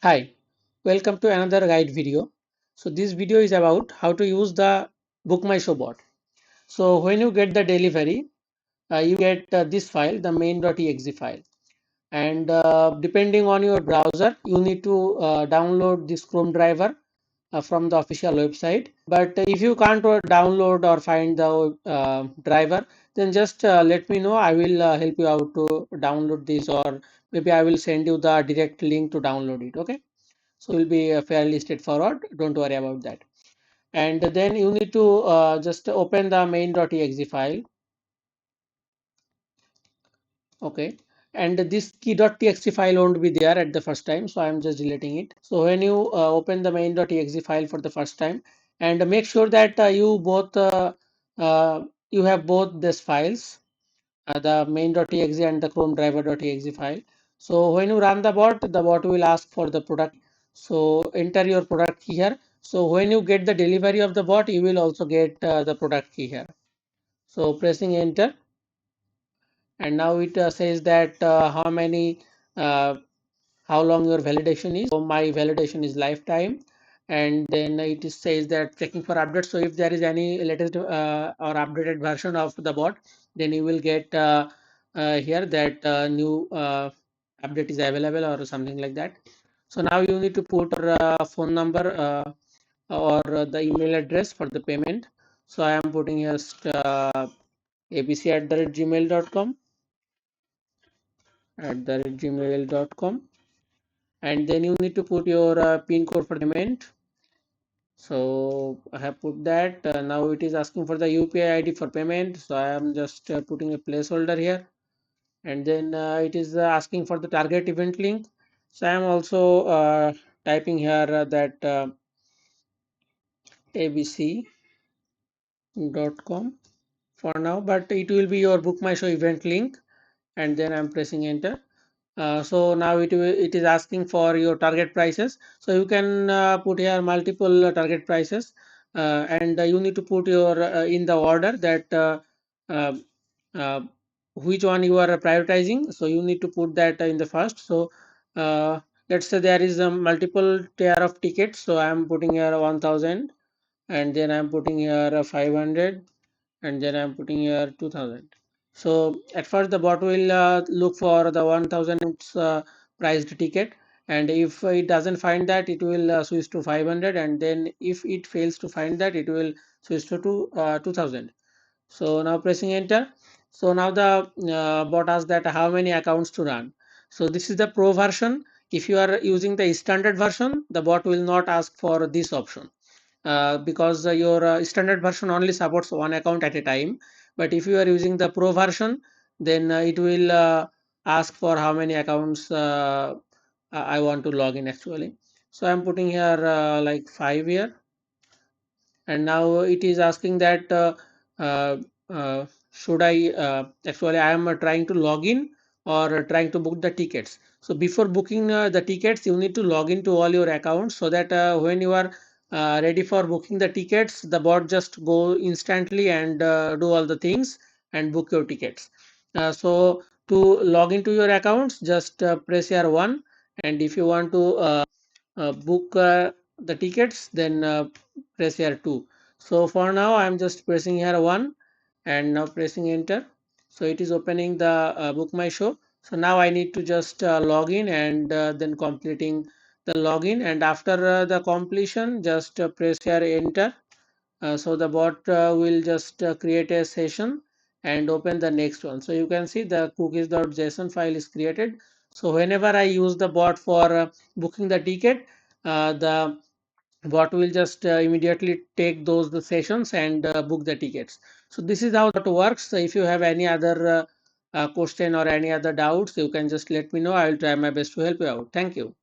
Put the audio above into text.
Hi, welcome to another guide video. So this video is about how to use the BookMyShow bot. So when you get the delivery, you get this file, the main.exe file. And depending on your browser, you need to download this Chrome driver from the official website. But if you can't download or find the driver, then just let me know. I will help you out to download this, or maybe I will send you the direct link to download it. Okay. So it will be fairly straightforward. Don't worry about that. And then you need to just open the main.exe file. Okay. And this key.txt file won't be there at the first time. So I'm just deleting it. So when you open the main.exe file for the first time, and make sure that you have both these files, the main.exe and the chrome driver.exe file. So when you run the bot will ask for the product. So enter your product key here. So when you get the delivery of the bot, you will also get the product key here. So pressing enter, and now it says that uh, how long your validation is. So my validation is lifetime, and then it says that checking for updates. So if there is any latest or updated version of the bot, then you will get here that new update is available or something like that. So now you need to put your phone number or the email address for the payment. So I am putting just abc@gmail.com, @gmail.com, and then you need to put your pin code for payment. So I have put that. Now it is asking for the UPI ID for payment. So I am just putting a placeholder here, and then it is asking for the target event link. So I am also typing here that abc.com for now, but it will be your BookMyShow event link, and then I'm pressing enter. So now it is asking for your target prices. So you can put here multiple target prices, and you need to put your in the order that uh, uh, which one you are prioritizing. So you need to put that in the first. So let's say there is a multiple tier of tickets. So I am putting here 1000, and then I'm putting here 500, and then I'm putting here 2000. So at first the bot will look for the 1000 priced ticket, and if it doesn't find that, it will switch to 500, and then if it fails to find that, it will switch to 2000. So now pressing enter. So now the bot asks that how many accounts to run. So this is the pro version. If you are using the standard version, the bot will not ask for this option, because your standard version only supports one account at a time. But if you are using the pro version, then it will ask for how many accounts I want to log in actually. So I'm putting here like 5 here, and now it is asking that uh, should I actually I am trying to log in or trying to book the tickets. So before booking the tickets, you need to log into all your accounts, so that when you are ready for booking the tickets, the bot just go instantly and do all the things and book your tickets. So to log into your accounts, just press here 1, and if you want to book the tickets, then press here 2. So for now I'm just pressing here 1, and now pressing enter. So it is opening the BookMyShow. So now I need to just log in, and then completing the login, and after the completion, just press here enter. So the bot will just create a session and open the next one. So you can see the cookies.json file is created. So whenever I use the bot for booking the ticket, the bot will just immediately take those the sessions and book the tickets. So this is how it works. So if you have any other question or any other doubts, you can just let me know. I will try my best to help you out. Thank you.